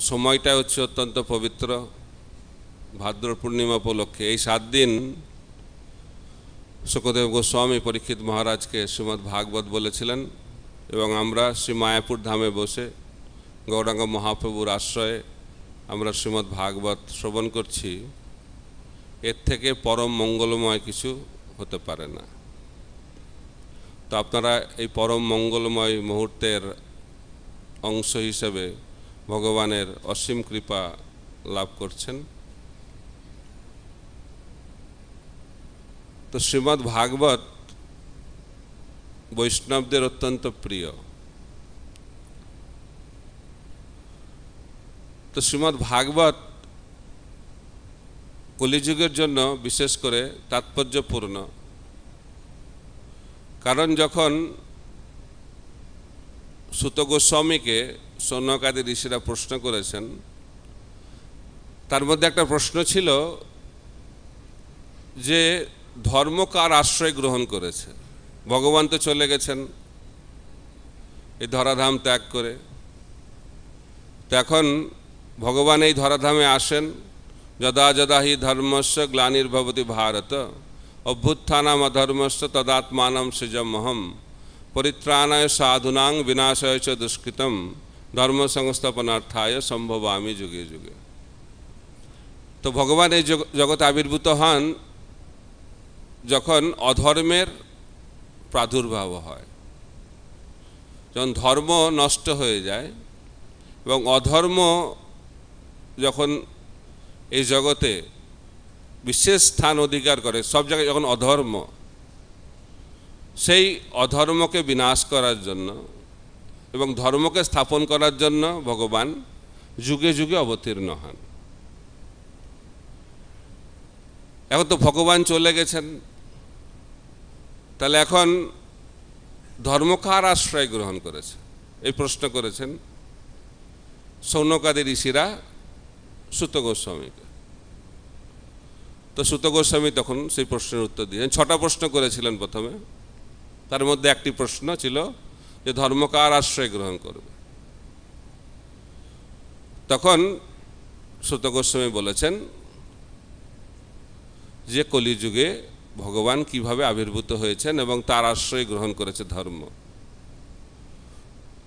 সময়টা হচ্ছে অত্যন্ত পবিত্র। ভাদ্র পূর্ণিমা উপলক্ষে এই 7 দিন শুকদেব গোস্বামী পরীক্ষিত মহারাজকে শ্রীমদ্ ভাগবত বলেছিলেন এবং আমরা শ্রী মায়াপুর ধামে বসে গৌরাঙ্গ মহাপ্রভুর আশ্রয়ে আমরা শ্রীমদ্ ভাগবত শ্রবণ করছি। এর থেকে পরম মঙ্গলময় কিছু হতে পারে না। তো আপনারা এই পরম মঙ্গলময় মুহূর্তের অংশ হিসেবে ভগবানের অসীম কৃপা লাভ করছেন। তো শ্রীমদ্ ভাগবত বৈষ্ণবদের অত্যন্ত প্রিয়। তো শ্রীমদ্ ভাগবত কলিযুগের জন্য বিশেষ করে তাৎপর্যপূর্ণ, কারণ যখন সুত গোস্বামীকে সৌনকাদি ঋষিরা প্রশ্ন করেছেন, তার মধ্যে একটা প্রশ্ন ছিল যে ধর্ম কার আশ্রয় গ্রহণ করেছে। ভগবান তো চলে গেছেন এই ধরাধাম ত্যাগ করে। তো এখন ভগবান এই ধরাধামে আসেন, যদা যদা হি ধর্মস্য গ্লানির্ভবতি ভারত অভ্যুত্থানাম অধর্মস্য তদাত্মানম সৃজমহম পরিত্রাণায় সাধুনাং বিনাশায় চ দুষ্কৃতম ধর্ম সংস্থাপনার্থায় সম্ভবামি যুগে যুগে। তো ভগবান এই জগতে আবির্ভূত হন যখন অধর্মের প্রাদুর্ভাব হয়, যখন ধর্ম নষ্ট হয়ে যায় এবং অধর্ম যখন এই জগতে বিশেষ স্থান অধিকার করে, সব জায়গায় যখন অধর্ম, সেই অধর্মকে বিনাশ করার জন্য এবং ধর্মকে স্থাপন করার জন্য ভগবান যুগে যুগে অবতীর্ণ হন। এখন তো ভগবান চলে গেছেন, তাহলে এখন ধর্ম কার আশ্রয় গ্রহণ করেছে এই প্রশ্ন করেছেন সৌনকাদি ঋষিরা সুত গোস্বামীকে। তো সুত গোস্বামী তখন সেই প্রশ্নের উত্তর দিয়েছেন। 6টা প্রশ্ন করেছিলেন প্রথমে, তার মধ্যে একটি প্রশ্ন ছিল যে ধর্ম কার আশ্রয় গ্রহণ করবে। তখন সুত গোস্বামী বলেছেন যে কলিযুগে ভগবান কিভাবে আবির্ভূত হয়েছেন এবং তার আশ্রয় গ্রহণ করেছে ধর্ম।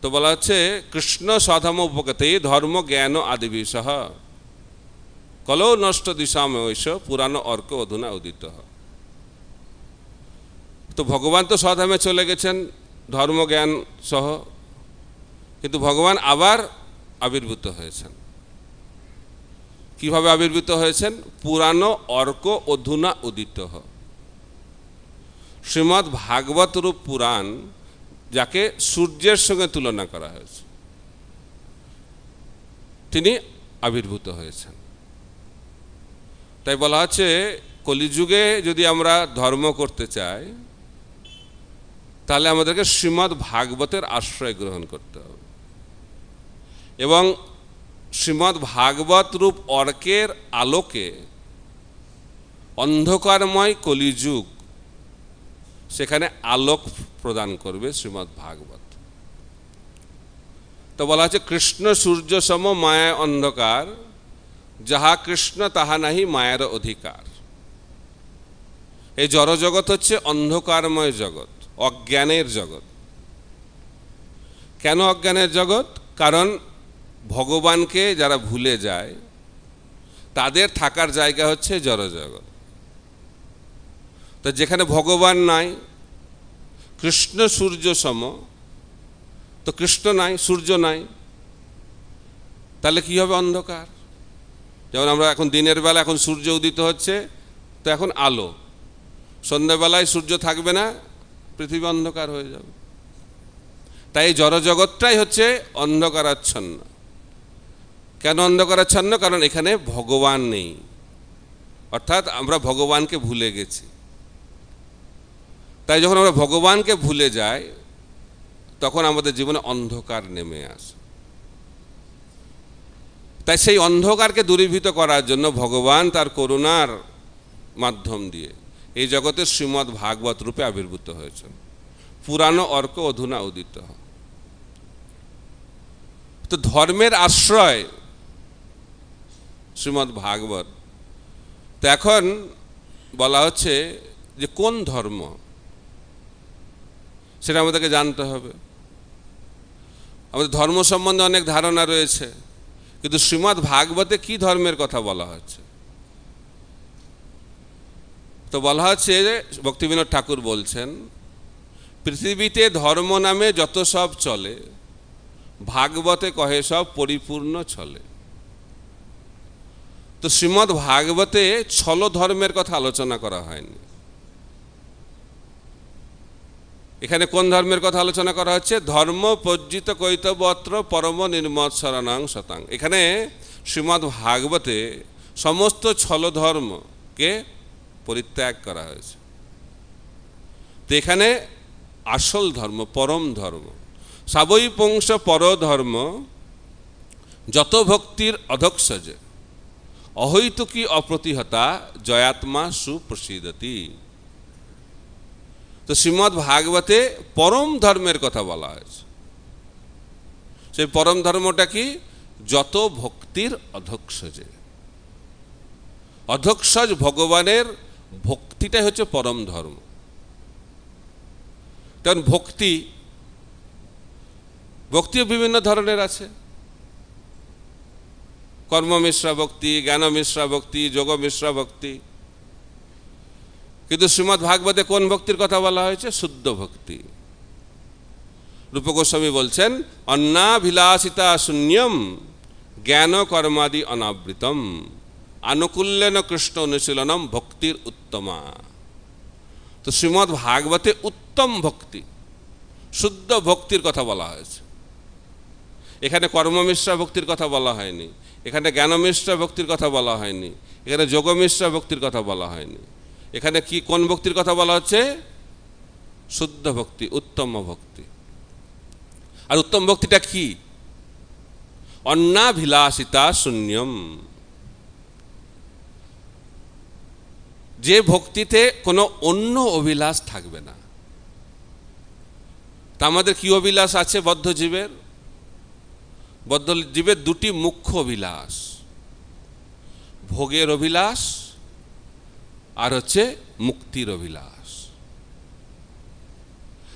তো বলা হচ্ছে কৃষ্ণ স্বধর্ম উপগতে ধর্ম জ্ঞান আদিবিষহ কলো নষ্ট দিশামৈষ পুরাণ অর্ক অধুনা উদিত। তো ভগবান তো স্বধামে চলে গেছেন ধর্ম জ্ঞান সহ, কিন্তু ভগবান আবার আবির্ভূত হয়েছেন। কিভাবে আবির্ভূত হয়েছেন? পুরাণ অর্ক অধুনা উদিত। শ্রীমদ্ ভাগবত রূপ পুরাণ, যাকে সূর্যের সঙ্গে তুলনা করা হয়েছে, তিনি আবির্ভূত হয়েছেন। তাই বলা হচ্ছে কলিযুগে যদি আমরা ধর্ম করতে চাই তাহলে আমাদেরকে শ্রীমদ্ ভাগবতের আশ্রয় গ্রহণ করতে হবে এবং শ্রীমদ্ ভাগবত রূপ অর্কের আলোকে অন্ধকারময় কলিযুগ সেখানে আলোক প্রদান করবে শ্রীমদ্ ভাগবত। তো বলা হচ্ছে কৃষ্ণ সূর্য সম মায়া অন্ধকার, যাহা কৃষ্ণ তাহা নাহি মায়ার অধিকার। এই জড়জগৎ হচ্ছে অন্ধকারময় জগৎ, অজ্ঞানের জগৎ। কেন অজ্ঞানের জগৎ? কারণ ভগবানকে যারা ভুলে যায় তাদের থাকার জায়গা হচ্ছে জড়জগৎ। তো যেখানে ভগবান নাই, কৃষ্ণ সূর্য সম, তো কৃষ্ণ নাই, সূর্য নাই, তাহলে কি হবে? অন্ধকার। যেমন আমরা এখন দিনের বেলা এখন সূর্য উদিত হচ্ছে, তো এখন আলো। সন্ধ্যাবেলায় সূর্য থাকবে না, পৃথিবী অন্ধকার হয়ে যাবে। তাই এই জড়জগৎটাই হচ্ছে অন্ধকারাচ্ছন্ন। কেন অন্ধকারাচ্ছন্ন? কারণ এখানে ভগবান নেই, অর্থাৎ আমরা ভগবানকে ভুলে গেছি। তাই যখন আমরা ভগবানকে ভুলে যাই তখন আমাদের জীবনে অন্ধকার নেমে আসে। তাই সেই অন্ধকারকে দূরীভূত করার জন্য ভগবান তার করুণার মাধ্যম দিয়ে এই জগতের শ্রীমদ্ ভাগবত রূপে আবির্ভূত হয়েছেন। পুরাণ অর্ক অধুনা উদিত। তো ধর্মের আশ্রয় শ্রীমদ্ ভাগবত। তো এখন বলা হচ্ছে যে কোন ধর্ম, সেটা আমাদেরকে জানতে হবে। আমাদের ধর্ম সম্বন্ধে অনেক ধারণা রয়েছে, কিন্তু শ্রীমদ্ ভাগবতে কি ধর্মের কথা বলা হচ্ছে? তো বলা হচ্ছে, ভক্তিবিনোদ ঠাকুর বলছেন, পৃথিবীতে ধর্ম নামে যত সব চলে, ভাগবতে কহে সব পরিপূর্ণ চলে। তো শ্রীমদ্ ভাগবতে ছল ধর্মের কথা আলোচনা করা হয়নি। এখানে কোন ধর্মের কথা আলোচনা করা হচ্ছে? ধর্ম পজ্জিত কৈতবত্র পরম নির্মৎ শরণাং শতাং। এখানে শ্রীমদ্ ভাগবতে সমস্ত ছল ধর্মকে পরিত্যাগ করা হয়েছে। তো এখানে আসল ধর্ম, পরম ধর্ম, সাবৈ পুংস পর ধর্ম যত ভক্তির অধক্ষজে অহৈতুকী অপ্রতিহতা জয়াত্মা সুপ্রসিদতি। তো শ্রীমদ্ ভাগবতে পরম ধর্মের কথা বলা হয়েছে। সেই পরম ধর্মটা কি? যত ভক্তির অধক্ষজে। অধক্ষজ ভগবানের ভক্তিটাই হচ্ছে পরম ধর্ম। কারণ ভক্তিও বিভিন্ন ধরনের আছে। কর্ম মিশ্রা ভক্তি, জ্ঞান মিশ্রা ভক্তি, যোগ মিশ্রা ভক্তি। কিন্তু শ্রীমদ্ ভাগবতে কোন ভক্তির কথা বলা হয়েছে? শুদ্ধ ভক্তি। রূপ গোস্বামী বলছেন, অন্নাভিলাষিতা শূন্যম জ্ঞান কর্মাদি অনাবৃতম আনুকূল্যেন কৃষ্ণ অনুশীলনম ভক্তির উত্তমা। তো শ্রীমদ্ ভাগবতে উত্তম ভক্তি, শুদ্ধ ভক্তির কথা বলা হয়েছে। এখানে কর্মমিশ্রা ভক্তির কথা বলা হয়নি, এখানে জ্ঞানমিশ্রা ভক্তির কথা বলা হয়নি, এখানে যোগমিশ্রা ভক্তির কথা বলা হয়নি। এখানে কি কোন ভক্তির কথা বলা হচ্ছে? শুদ্ধ ভক্তি, উত্তম ভক্তি। আর উত্তম ভক্তিটা কি? অন্নাভিলাষিতা শূন্যম। যে ভক্তিতে কোনো অন্য অভিলাষ থাকবে না। তা আমাদের কি অভিলাষ আছে বদ্ধ জীবের? বদ্ধ জীবের দুটি মুখ্য অভিলাষ, ভোগের অভিলাষ আর হচ্ছে মুক্তির অভিলাষ।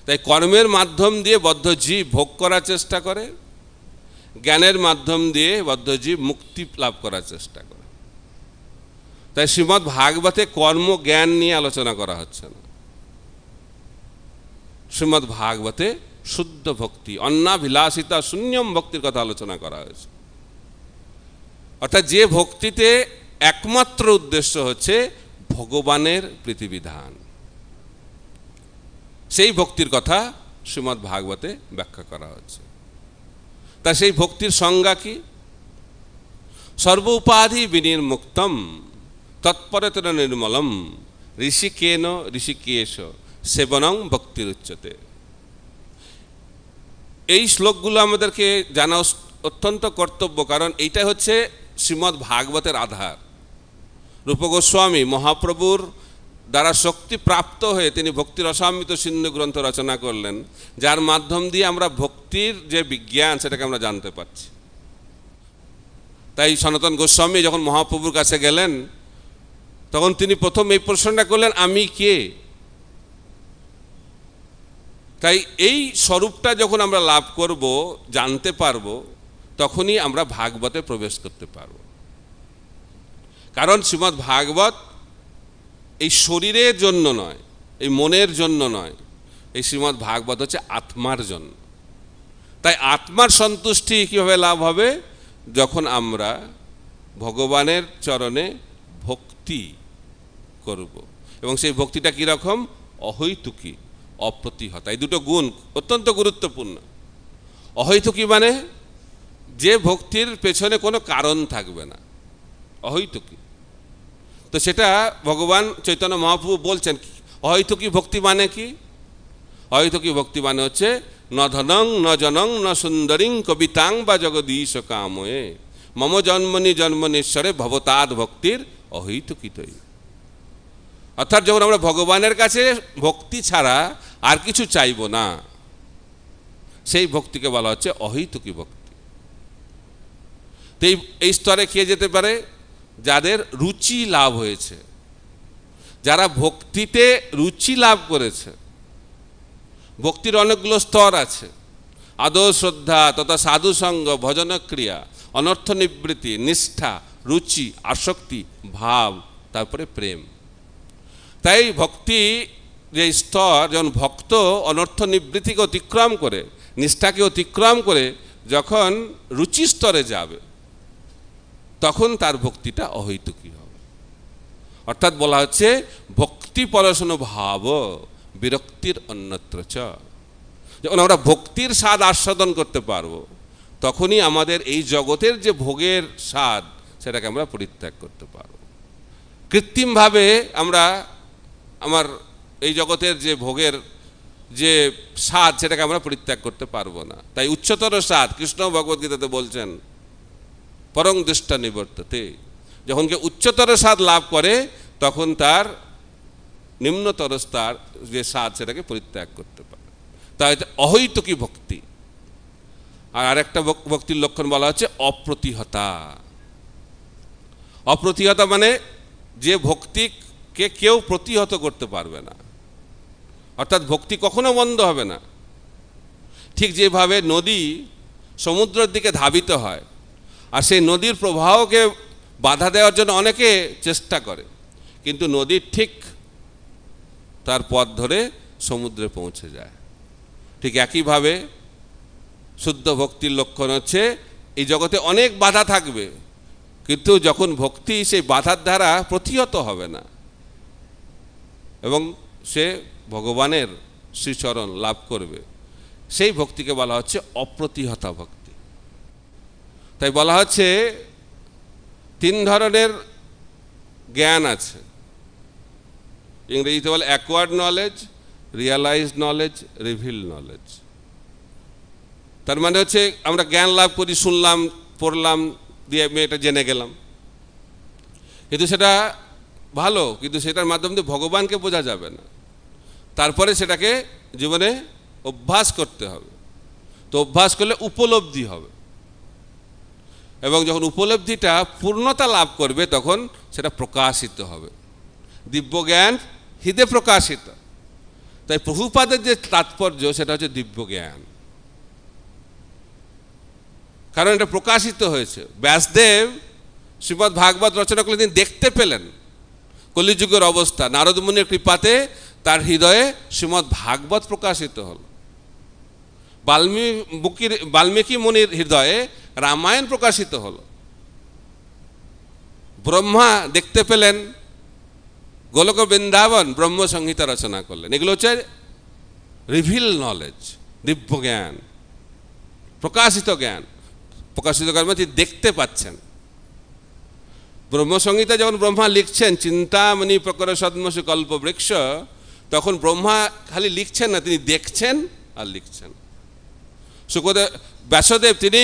তাই কর্মের মাধ্যম দিয়ে বদ্ধ জীব ভোগ করার চেষ্টা করে, জ্ঞানের মাধ্যম দিয়ে বদ্ধ জীব মুক্তি লাভ করার চেষ্টা করে। তাই শ্রীমদ্ ভাগবতে কর্ম জ্ঞান নিয়ে আলোচনা করা হচ্ছে না। শ্রীমদ্ ভাগবতে শুদ্ধ ভক্তি, অন্নাভিলাষিতা শূন্যম ভক্তির কথা আলোচনা করা হয়েছে। অর্থাৎ যে ভক্তিতে একমাত্র উদ্দেশ্য হচ্ছে ভগবানের প্রীতিবিধান, সেই ভক্তির কথা শ্রীমদ্ ভাগবতে ব্যাখ্যা করা হচ্ছে। তা সেই ভক্তির সংজ্ঞা কি? সর্ব উপাধি বিনির্মুক্তম তৎপরতর নির্মলম ঋষিকেন ঋষিকেশ সেবনং ভক্তির উচ্চতে। এই শ্লোকগুলো আমাদেরকে জানা অত্যন্ত কর্তব্য, কারণ এইটা হচ্ছে শ্রীমদ্ ভাগবতের আধার। রূপ গোস্বামী মহাপ্রভুর দ্বারা শক্তি প্রাপ্ত হয়ে তিনি ভক্তি রসামৃত সিন্ধু গ্রন্থ রচনা করলেন, যার মাধ্যম দিয়ে আমরা ভক্তির যে বিজ্ঞান সেটাকে আমরা জানতে পারছি। তাই সনাতন গোস্বামী যখন মহাপ্রভুর কাছে গেলেন, তখন তিনি প্রথম এই প্রশ্নটা করলেন, আমি কে? তাই এই স্বরূপটা যখন আমরা লাভ করব, জানতে পারবো, তখনই আমরা ভাগবতে প্রবেশ করতে পারব। কারণ শ্রীমদ্ ভাগবত এই শরীরের জন্য নয়, এই মনের জন্য নয়, এই শ্রীমদ্ ভাগবত হচ্ছে আত্মার জন্য। তাই আত্মার সন্তুষ্টি কীভাবে লাভ হবে? যখন আমরা ভগবানের চরণে ভক্তি করব, এবং সেই ভক্তিটা কীরকম? অহৈতুকী, অপ্রতিহতা। এই দুটো গুণ অত্যন্ত গুরুত্বপূর্ণ। অহৈতুকী মানে যে ভক্তির পেছনে কোনো কারণ থাকবে না, অহৈতুকী। তো সেটা ভগবান চৈতন্য মহাপ্রভু বলছেন। অহৈতুকী ভক্তি মানে কি? অহৈতুকী ভক্তি মানে হচ্ছে ন ধনং ন জনং ন সুন্দরীং কবিতাং বা জগদীশ কাময়ে মম জন্মনি জন্মনেশ্বরে ভবতাদ ভক্তির অহৈতুকীতই। অর্থাৎ যখন আমরা ভগবানের কাছে ভক্তি ছাড়া আর কিছু চাইব না, সেই ভক্তিকে বলা হচ্ছে অহৈতুকী ভক্তি। তো এই স্তরে কে যেতে পারে? যাদের রুচি লাভ হয়েছে, যারা ভক্তিতে রুচি লাভ করেছে। ভক্তির অনেকগুলো স্তর আছে, আদর শ্রদ্ধা তথা সাধুসঙ্গ, ভজন ক্রিয়া, অনর্থ নিবৃত্তি, নিষ্ঠা, রুচি, আসক্তি, ভাব, তারপরে প্রেম। তাই ভক্তি যে স্তর, যেমন ভক্ত অনর্থ নিবৃত্তিকে অতিক্রম করে, নিষ্ঠাকে অতিক্রম করে যখন রুচি স্তরে যাবে, তখন তার ভক্তিটা অহৈতুকী হবে। অর্থাৎ বলা হচ্ছে ভক্তি পরশন ভাব বিরক্তির অন্যত্র চ। যখন আমরা ভক্তির স্বাদ আস্বাদন করতে পারবো, তখনই আমাদের এই জগতের যে ভোগের স্বাদ, সেটাকে আমরা পরিত্যাগ করতে পারবো। কৃত্রিমভাবে আমরা আমার এই জগতের যে ভোগের যে স্বাদ, সেটাকে আমরা পরিত্যাগ করতে পারবো না। তাই উচ্চতর স্বাদ, কৃষ্ণ ভগবদ্গীতাতে বলছেন পরং দৃষ্টা নিবর্ততে। যখন কেউ উচ্চতর স্বাদ লাভ করে, তখন তার নিম্নতর স্তর যে স্বাদ, সেটাকে পরিত্যাগ করতে পারে। তাই অহৈতুকী ভক্তি। আর আরেকটা ভক্তির লক্ষণ বলা হচ্ছে অপ্রতিহতা। অপ্রতিহতা মানে যে ভক্তিকে কেউ প্রতিহত করতে পারবে না, অর্থাৎ ভক্তি কখনো বন্ধ হবে না। ঠিক যেভাবে নদী সমুদ্রের দিকে ধাবিত হয়, আর সেই নদীর প্রবাহকে বাধা দেওয়ার জন্য অনেকে চেষ্টা করে, কিন্তু নদী ঠিক তার পথ ধরে সমুদ্রে পৌঁছে যায়। ঠিক একইভাবে শুদ্ধ ভক্তির লক্ষণ হচ্ছে এই জগতে অনেক বাধা থাকবে, কিন্তু যখন ভক্তি সেই বাধার দ্বারা প্রতিহত হবে না এবং সে ভগবানের শ্রীচরণ লাভ করবে, সেই ভক্তিকে বলা হচ্ছে অপ্রতিহতা ভক্তি। তাই বলা হচ্ছে 3 ধরনের জ্ঞান আছে। ইংরেজিতে বলে acquired knowledge, realised knowledge, reveal knowledge. তার মানে হচ্ছে আমরা জ্ঞান লাভ করি, শুনলাম, পড়লাম, দিয়ে আমি এটা জেনে গেলাম, কিন্তু সেটা ভালো, কিন্তু সেটার মাধ্যমে ভগবানকে বোঝা যাবে না। তারপরে সেটাকে জীবনে অভ্যাস করতে হবে। তো অভ্যাস করলে উপলব্ধি হবে, এবং যখন উপলব্ধিটা পূর্ণতা লাভ করবে, তখন সেটা প্রকাশিত হবে। দিব্য জ্ঞান হৃদে প্রকাশিত। তাই প্রভুপাদের যে তাৎপর্য, সেটা হচ্ছে দিব্য জ্ঞান, কারণ এটা প্রকাশিত হয়েছে। ব্যাসদেব শ্রীমদ্ ভাগবত রচনা করলে তিনি দেখতে পেলেন কলিযুগের অবস্থা। নারদ মুনির কৃপাতে তার হৃদয়ে শ্রীমদ্ ভাগবত প্রকাশিত হল। বাল্মীকি মুনির হৃদয়ে রামায়ণ প্রকাশিত হল। ব্রহ্মা দেখতে পেলেন গোলক বৃন্দাবন, ব্রহ্ম সংহিতা রচনা করলেন। এগুলো হচ্ছে রিভিল নলেজ, দিব্য জ্ঞান, প্রকাশিত জ্ঞান। প্রকাশিত জ্ঞান মানে দেখতে পাচ্ছেন। ব্রহ্মসংহিতা যখন ব্রহ্মা লিখছেন চিন্তামণি প্রকর সদ্মসু কল্প বৃক্ষ, তখন ব্রহ্মা খালি লিখছেন না, তিনি দেখছেন আর লিখছেন। ব্যাসদেব তিনি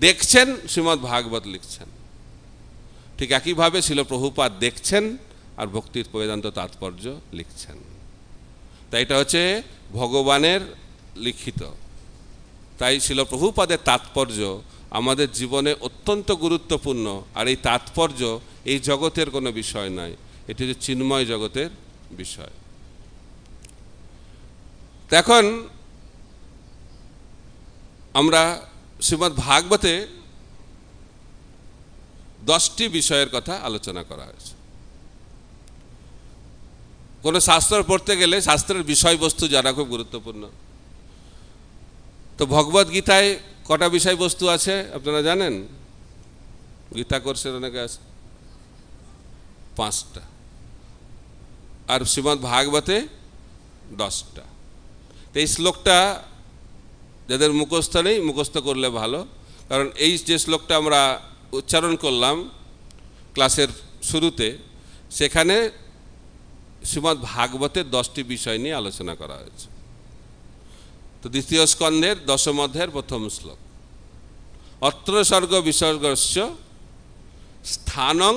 দেখছেন, শ্রীমদ্ ভাগবত লিখছেন। ঠিক একইভাবে শিল প্রভুপাদ দেখছেন আর ভক্তির বেদান্ত তাৎপর্য লিখছেন। তাই এটা হচ্ছে ভগবানের লিখিত। তাই শিল প্রভুপাদের তাৎপর্য আমাদের জীবনে অত্যন্ত গুরুত্বপূর্ণ। আর এই তাৎপর্য এই জগতের কোনো বিষয় নয়, এটি হচ্ছে চিন্ময় জগতের বিষয়। এখন আমরা শ্রীমদ্ ভাগবতে 10টি বিষয়ের কথা আলোচনা করা হয়েছে। কোনো শাস্ত্র পড়তে গেলে শাস্ত্রের বিষয়বস্তু জানা খুব গুরুত্বপূর্ণ। তো ভগবদ গীতায় কটা বিষয়বস্তু আছে আপনারা জানেন? গীতা কোর্সের অনেকে আছে, 5টা, আর শ্রীমদ্ ভাগবতে 10টা। তো এই শ্লোকটা যাদের মুখস্থ নেই, মুখস্থ করলে ভালো, কারণ এই যে শ্লোকটা আমরা উচ্চারণ করলাম ক্লাসের শুরুতে, সেখানে শ্রীমদ্ ভাগবতের 10টি বিষয় নিয়ে আলোচনা করা হয়েছে। তো দ্বিতীয় স্কন্ধের 10ম অধ্যায়ের 1ম শ্লোক, অত্র স্বর্গ বিসর্গস্য স্থানং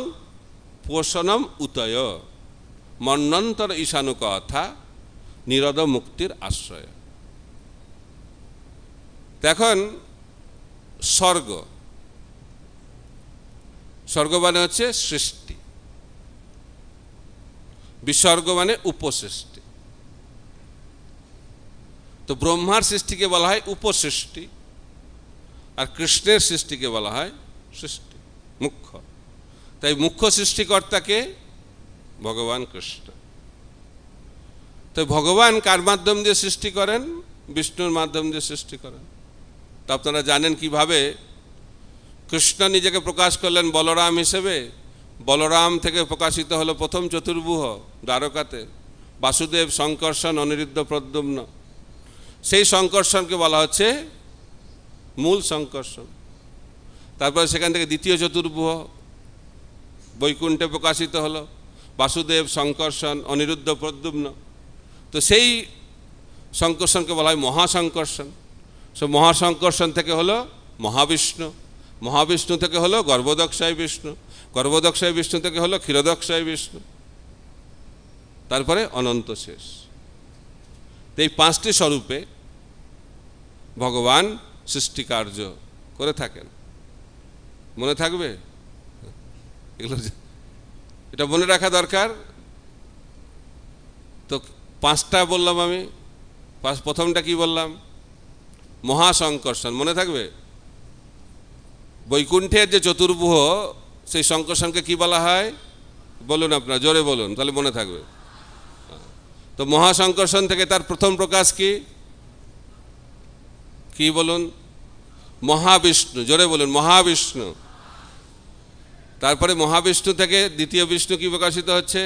পোষণম উতয় মন্বন্তর ঈশানু কথা নিরোধ মুক্তির আশ্রয়। এখন স্বর্গ, স্বর্গ মানে হচ্ছে সৃষ্টি, বিসর্গ মানে উপসৃষ্টি। তো ব্রহ্মার সৃষ্টিকে বলা হয় উপসৃষ্টি, আর কৃষ্ণের সৃষ্টিকে বলা হয় সৃষ্টি, মুখ্য। তাই মুখ্য সৃষ্টিকর্তাকে ভগবান কৃষ্ণ। তো ভগবান কার মাধ্যম দিয়ে সৃষ্টি করেন? বিষ্ণুর মাধ্যম দিয়ে সৃষ্টি করেন। তো আপনারা জানেন কিভাবে কৃষ্ণ নিজেকে প্রকাশ করলেন বলরাম হিসেবে। বলরাম থেকে প্রকাশিত হলো প্রথম চতুর্ভুজ দ্বারকাতে, বাসুদেব, শঙ্কর্ষণ, অনিরুদ্ধ, প্রদ্যুম্ন। সেই শঙ্কর্ষণকে বলা হচ্ছে মূল শঙ্কর্ষণ। তারপরে সেখান থেকে দ্বিতীয় চতুর্ভুজ বৈকুণ্ঠে প্রকাশিত হলো, বাসুদেব, শঙ্কর্ষণ, অনিরুদ্ধ, প্রদ্যুম্ন। তো সেই শঙ্কর্ষণকে বলা হয় মহাশঙ্কর্ষণ। সে মহাশঙ্কর্ষণ থেকে হলো মহাবিষ্ণু, মহাবিষ্ণু থেকে হলো গর্ভদক্ষায় বিষ্ণু, গর্ভদক্ষায় বিষ্ণু থেকে হলো ক্ষীরদক্ষায় বিষ্ণু, তারপরে অনন্ত শেষ। এই পাঁচটি স্বরূপে ভগবান সৃষ্টিকার্য করে থাকেন। মনে থাকবে এগুলো, এটা মনে রাখা দরকার। তো পাঁচটা বললাম আমি, প্রথমটা কি বললাম? মহাশঙ্কর্ষণ, মনে থাকবে? বৈকুণ্ঠের যে চতুর্ভুজ, সেই শঙ্কর্ষণকে কি বলা হয়? বলুন আপনারা, জোরে বলুন, তাহলে মনে থাকবে। তো মহাশঙ্কর্ষণ থেকে তার প্রথম প্রকাশ কি? কি বলুন? মহাবিষ্ণু, জোরে বলুন, মহাবিষ্ণু। তারপরে মহাবিষ্ণু থেকে দ্বিতীয় বিষ্ণু কি প্রকাশিত হচ্ছে?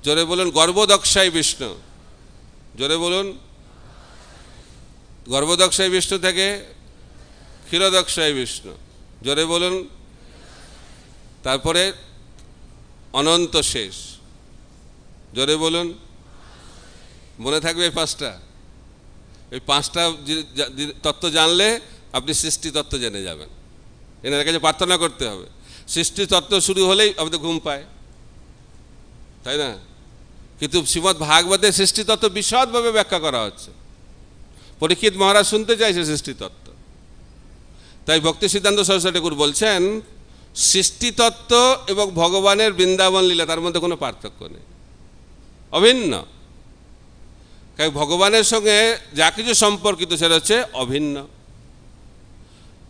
জোরে বলুন, গর্ভদক্ষায় বিষ্ণু, জোরে বলুন। গর্ভদক্ষায় বিষ্ণু থেকে ক্ষীরদক্ষায় বিষ্ণু, জোরে বলুন। তারপরে অনন্ত শেষ, জোরে বলুন। মনে থাকবে এই পাঁচটা? এই পাঁচটা তত্ত্ব জানলে আপনি সৃষ্টি তত্ত্ব জেনে যাবেন। এনার কাছে প্রার্থনা করতে হবে। সৃষ্টি তত্ত্ব শুরু হলেই আমাদের ঘুম পায়, তাই না? কিন্তু শ্রীমদ্ ভাগবতে সৃষ্টি তত্ত্ব বিশদভাবে ব্যাখ্যা করা হচ্ছে। পরীক্ষিত মহারাজ শুনতে চাইছে সৃষ্টি তত্ত্ব। তাই ভক্তি সিদ্ধান্ত সরস্বতী ঠাকুর বলছেন, সৃষ্টিতত্ত্ব এবং ভগবানের বৃন্দাবন লীলা, তার মধ্যে কোনো পার্থক্য নেই, অভিন্ন। কারণ ভগবানের সঙ্গে যা কিছু সম্পর্কিত সেটা হচ্ছে অভিন্ন।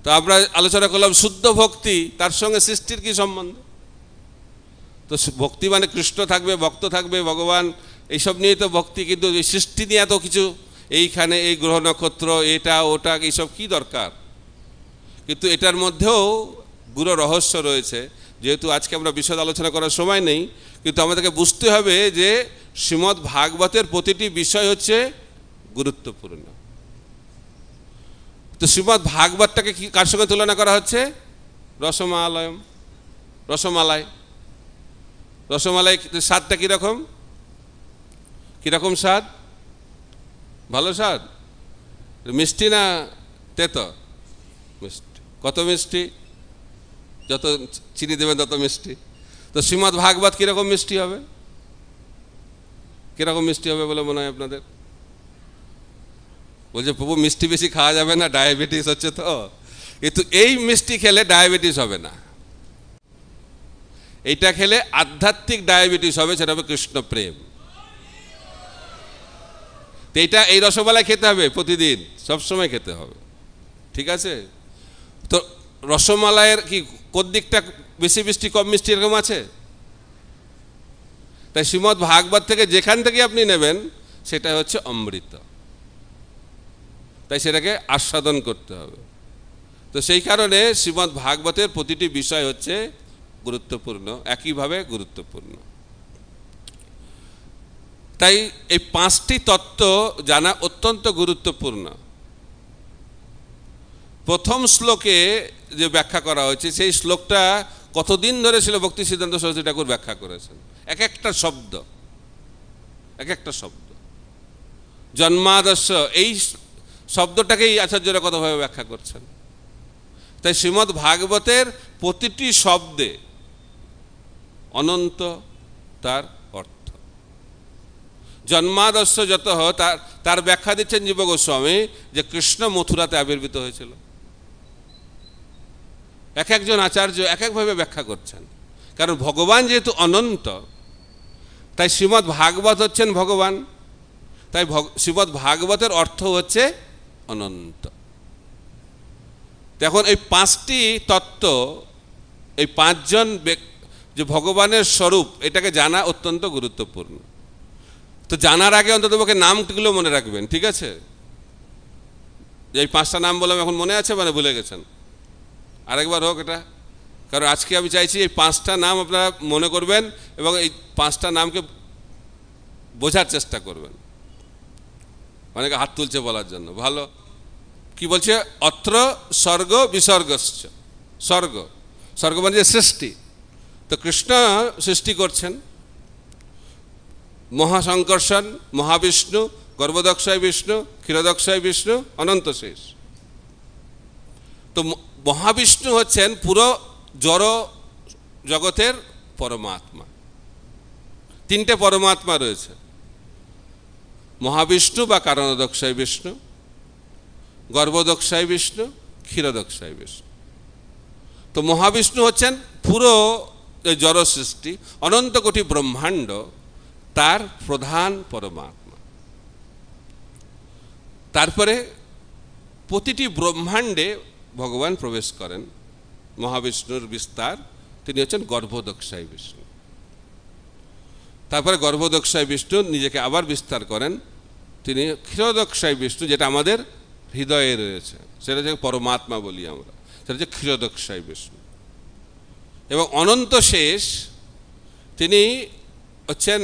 তো আমরা আলোচনা করলাম শুদ্ধ ভক্তি, তার সঙ্গে সৃষ্টির কি সম্বন্ধ? তো ভক্তি মানে কৃষ্ণ থাকবে, ভক্ত থাকবে, ভগবান, এইসব নিয়ে তো ভক্তি। কিন্তু এই সৃষ্টি নিয়ে এত কিছু, এইখানে এই গ্রহ নক্ষত্র, এটা ওটা, এইসব কি দরকার? কিন্তু এটার মধ্যেও গুরু রহস্য রয়েছে। যেহেতু আজকে আমরা বিশদ আলোচনা করার সময় নেই, কিন্তু আমাদেরকে বুঝতে হবে যে শ্রীমদ্ ভাগবতের প্রতিটি বিষয় হচ্ছে গুরুত্বপূর্ণ। তো শ্রীমদ্ ভাগবতটাকে কি কার সঙ্গে তুলনা করা হচ্ছে? রসমালয়ম, রসমালাই। রসমালাই স্বাদটা কীরকম? কীরকম স্বাদ? ভালো স্বাদ? মিষ্টি না তেতো? মিষ্টি। কত মিষ্টি? যত চিনি দেবেন তত মিষ্টি। তো শ্রীমদ্ ভাগবত কীরকম মিষ্টি হবে? কীরকম মিষ্টি হবে বলে মনে হয় আপনাদের? বলছে প্রভু মিষ্টি বেশি খাওয়া যাবে না, ডায়াবেটিস হচ্ছে। তো কিন্তু এই মিষ্টি খেলে ডায়াবেটিস হবে না, এইটা খেলে আধ্যাত্মিক ডায়াবেটিস হবে, সেটা হবে কৃষ্ণ প্রেম। তো এইটা, এই রসমালাই খেতে হবে প্রতিদিন, সবসময় খেতে হবে, ঠিক আছে? তো রসমালাইয়ের কি কোন দিকটা বেশি মিষ্টি কম মিষ্টি এরকম আছে? তাই শ্রীমদ্ ভাগবত থেকে যেখান থেকে আপনি নেবেন সেটা হচ্ছে অমৃত, তাই সেটাকে আস্বাদন করতে হবে। তো সেই কারণে শ্রীমদ্ ভাগবতের প্রতিটি বিষয় হচ্ছে গুরুত্বপূর্ণ, একইভাবে গুরুত্বপূর্ণ। তাই এই পাঁচটি তত্ত্ব জানা অত্যন্ত গুরুত্বপূর্ণ। প্রথম শ্লোকে যে ব্যাখ্যা করা হয়েছে, সেই শ্লোকটা কতদিন ধরে ছিল ভক্তি সিদ্ধান্ত সরস্বতী ঠাকুর ব্যাখ্যা করেছেন। এক একটা শব্দ, এক একটা শব্দ। জন্মাদর্শ, এই শব্দটাকেই আচার্যরা কতভাবে ব্যাখ্যা করছেন। তাই শ্রীমদ্ ভাগবতের প্রতিটি শব্দে অনন্ত তার অর্থ। জন্মাদর্শ যত তার ব্যাখ্যা দিচ্ছেন জীব গোস্বামী, যে কৃষ্ণ মথুরাতে আবির্ভূত হয়েছিল। এক একজন আচার্য এক একভাবে ব্যাখ্যা করছেন। কারণ ভগবান যেহেতু অনন্ত, তাই শ্রীমদ্ ভাগবত হচ্ছেন ভগবান, তাই শ্রীমদ্ ভাগবতের অর্থ হচ্ছে অনন্ত। এখন এই পাঁচটি তত্ত্ব, এই পাঁচজন যে ভগবানের স্বরূপ, এটাকে জানা অত্যন্ত গুরুত্বপূর্ণ। তো জানার আগে অন্ততপক্ষে নামগুলো মনে রাখবেন, ঠিক আছে? এই পাঁচটা নাম বললাম, এখন মনে আছে মানে ভুলে গেছেন? আরেকবার হোক এটা, কারণ আজকে আমি চাইছি এই পাঁচটা নাম আপনারা মনে করবেন এবং এই পাঁচটা নামকে বোঝার চেষ্টা করবেন। অনেকে হাত তুলছে বলার জন্য, ভালো। কি বলছে? অত্র স্বর্গ বিসর্গশ্চ। স্বর্গ, স্বর্গ মানে যে সৃষ্টি, তো কৃষ্ণ সৃষ্টি করছেন। মহাসংকর্ষণ, মহাবিষ্ণু, গর্ভদক্ষায় বিষ্ণু, ক্ষীরদক্ষায় বিষ্ণু, অনন্ত শেষ। তো মহাবিষ্ণু হচ্ছেন পুরো জড় জগতের পরমাত্মা। তিনটে পরমাত্মা রয়েছে, মহাবিষ্ণু বা কারণদক্ষায় বিষ্ণু, গর্ভদক্ষায় বিষ্ণু, ক্ষীরদক্ষায় বিষ্ণু। তো মহাবিষ্ণু হচ্ছেন পুরো জড় সৃষ্টি, অনন্ত কোটি ব্রহ্মাণ্ড তার প্রধান পরমাত্মা। তারপরে প্রতিটি ব্রহ্মাণ্ডে ভগবান প্রবেশ করেন। মহাবিষ্ণুর বিস্তার, তিনি হচ্ছেন গর্ভদক্ষায় বিষ্ণু। তারপরে গর্ভদক্ষায় বিষ্ণু নিজেকে আবার বিস্তার করেন, তিনি ক্ষীরদক্ষায় বিষ্ণু, যেটা আমাদের হৃদয়ে রয়েছে, সেটা হচ্ছে পরমাত্মা বলি আমরা, সেটা হচ্ছে ক্ষীরদক্ষায় বিষ্ণু। এবং অনন্ত শেষ, তিনি হচ্ছেন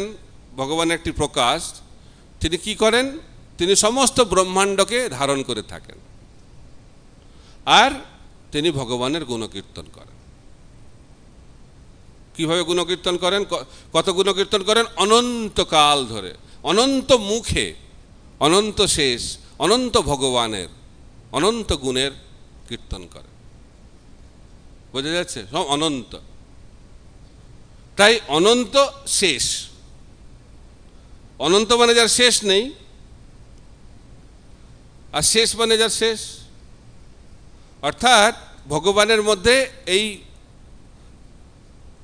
ভগবানের একটি প্রকাশ। তিনি কি করেন? তিনি সমস্ত ব্রহ্মাণ্ডকে ধারণ করে থাকেন, আর তিনি ভগবানের গুণকীর্তন করেন। কিভাবে গুণকীর্তন করেন? কত গুণকীর্তন করেন? অনন্তকাল ধরে, অনন্ত মুখে, অনন্ত শেষ, অনন্ত ভগবানের অনন্ত গুণের কীর্তন করেন। বোঝা যাচ্ছে? সব অনন্ত, তাই অনন্ত শেষ। অনন্ত মানে যার শেষ নেই, আর শেষ মানে যার শেষ। অর্থাৎ ভগবানের মধ্যে এই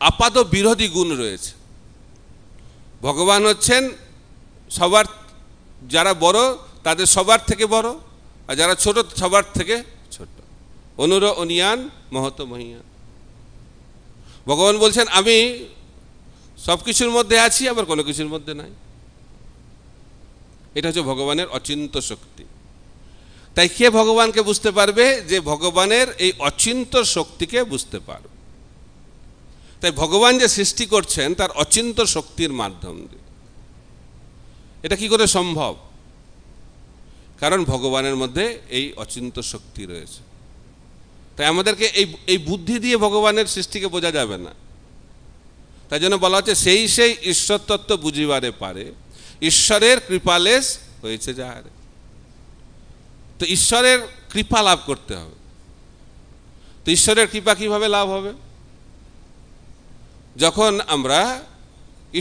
আপাত বিরোধী গুণ রয়েছে। ভগবান হচ্ছেন সবার, যারা বড় তাদের সবার থেকে বড়, আর যারা ছোট সবার থেকে ছোট। অনুর অনিয়ান মহত মহিয়ান। ভগবান বলছেন আমি সব কিছুর মধ্যে আছি, আবার কোনো কিছুর মধ্যে নাই। এটা হচ্ছে ভগবানের অচিন্ত শক্তি। তাই কে ভগবানকে বুঝতে পারবে? যে ভগবানের এই অচিন্ত শক্তিকে বুঝতে পারবে। তাই ভগবান যে সৃষ্টি করছেন তার অচিন্ত শক্তির মাধ্যম দিয়ে। এটা কি করে সম্ভব? কারণ ভগবানের মধ্যে এই অচিন্ত শক্তি রয়েছে। তাই আমাদেরকে এই বুদ্ধি দিয়ে ভগবানের সৃষ্টিকে বোঝা যাবে না। তাই জন্য বলা হচ্ছে সেই সেই ঈশ্বর তত্ত্ব বুঝিবারে পারে, ঈশ্বরের কৃপালেশ হয়েছে যাহারে। তো ঈশ্বরের কৃপা লাভ করতে হবে। তো ঈশ্বরের কৃপা কিভাবে লাভ হবে? যখন আমরা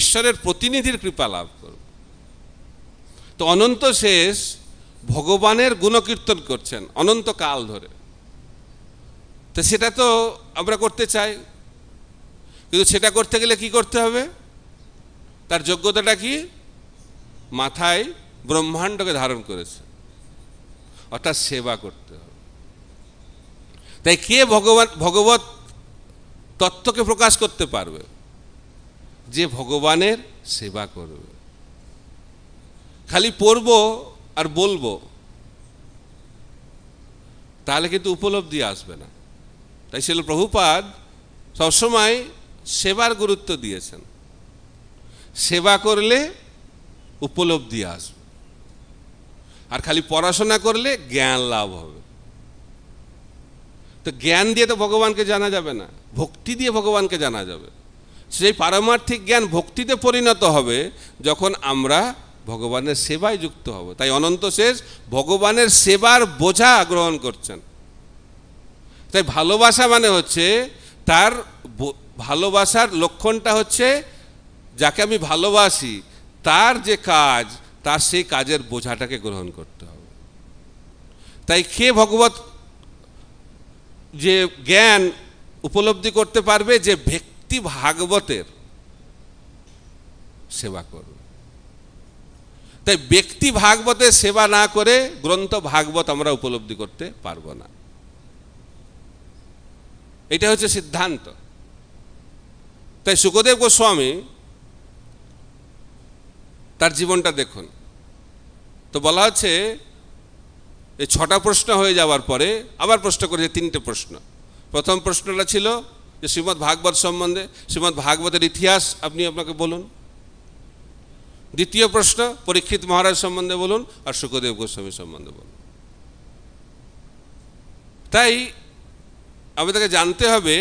ঈশ্বরের প্রতিনিধির কৃপা লাভ করব। তো অনন্ত শেষ ভগবানের গুণকীর্তন করছেন অনন্তকাল ধরে। তো সেটা তো আমরা করতে চাই, কিন্তু সেটা করতে গেলে কি করতে হবে? তার যোগ্যতাটা কি? মাথায় ব্রহ্মাণ্ডকে ধারণ করেছে, অর্থাৎ সেবা করতে হবে। তাই কে ভগবত তত্ত্বকে প্রকাশ করতে পারবে? যে ভগবানের সেবা করবে। খালি পড়বো আর বলবো তাহলে কিন্তু উপলব্ধি আসবে না। তাই শিল প্রভুপাদ সবসময় সেবার গুরুত্ব দিয়েছেন। সেবা করলে উপলব্ধি আসবে, আর খালি পড়াশোনা করলে জ্ঞান লাভ হবে। তো জ্ঞান দিয়ে তো ভগবানকে জানা যাবে না, ভক্তি দিয়ে ভগবানকে জানা যাবে। সেই পারমার্থিক জ্ঞান ভক্তিতে পরিণত হবে যখন আমরা ভগবানের সেবায় যুক্ত হব। তাই অনন্ত শেষ ভগবানের সেবার বোঝা গ্রহণ করছেন। তাই ভালোবাসা মানে হচ্ছে তার ভালোবাসার লক্ষণটা হচ্ছে যাকে আমি ভালোবাসি তার যে কাজ, তার সেই কাজের বোঝাটাকে গ্রহণ করতে হবে। তাই কে ভগবত যে জ্ঞান উপলব্ধি করতে পারবে যে ব্যক্তি ভাগবতের সেবা করবে। তাই ব্যক্তি ভাগবতের সেবা না করে গ্রন্থ ভাগবত আমরা উপলব্ধি করতে পারবো না। এটা হচ্ছে সিদ্ধান্ত। তাই শুকদেব গোস্বামী তার জীবনটা দেখুন তো, বলা হচ্ছে এই 6টা প্রশ্ন হয়ে যাওয়ার পরে আবার প্রশ্ন করেছে 3টে প্রশ্ন। প্রথম প্রশ্নটা ছিল যে শ্রীমদ্ ভাগবত সম্বন্ধে, শ্রীমদ্ ভাগবতের ইতিহাস আপনি আপনাকে বলুন। দ্বিতীয় প্রশ্ন পরীক্ষিত মহারাজ সম্বন্ধে বলুন, আর শুকদেব গোস্বামী সম্বন্ধে বলুন। তাই আমাদেরকে জানতে হবে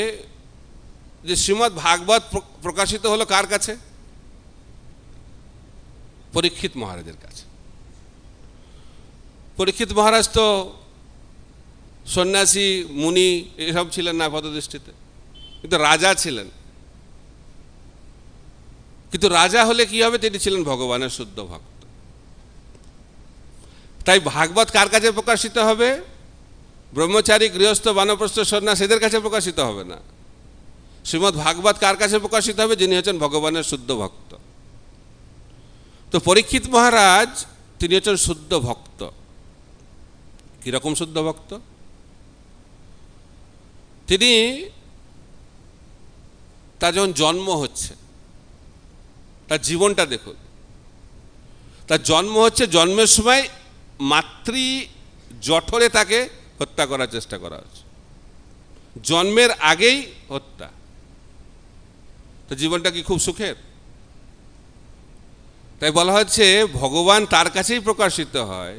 যে শ্রীমদ্ ভাগবত প্রকাশিত হলো কার কাছে? পরীক্ষিত মহারাজের কাছে। পরীক্ষিত মহারাজ তো সন্ন্যাসী মুনি এসব ছিলেন না পদদৃষ্টিতে, কিন্তু রাজা ছিলেন। কিন্তু রাজা হলে কি হবে? তিনি ছিলেন ভগবানের শুদ্ধ ভক্ত। তাই ভাগবত কার কাছে প্রকাশিত হবে? ব্রহ্মচারী, গৃহস্থ, বানপ্রস্থ, সন্ন্যাস এদের কাছে প্রকাশিত হবে না। শ্রীমদ্ ভাগবত কার কাছে প্রকাশিত হবে? যিনি হচ্ছেন ভগবানের শুদ্ধ ভক্ত। তো পরীক্ষিত মহারাজ তিনি হচ্ছেন শুদ্ধ ভক্ত। কিরকম শুদ্ধ ভক্ত? তিনি তার যখন জন্ম হচ্ছে, তার জীবনটা দেখুন। তার জন্ম হচ্ছে, জন্মের সময় মাতৃ জঠরে তাকে হত্যা করার চেষ্টা করা হচ্ছে, জন্মের আগেই হত্যা। তো জীবনটা কি খুব সুখের? তাই বলা হচ্ছে ভগবান তার কাছেই প্রকাশিত হয়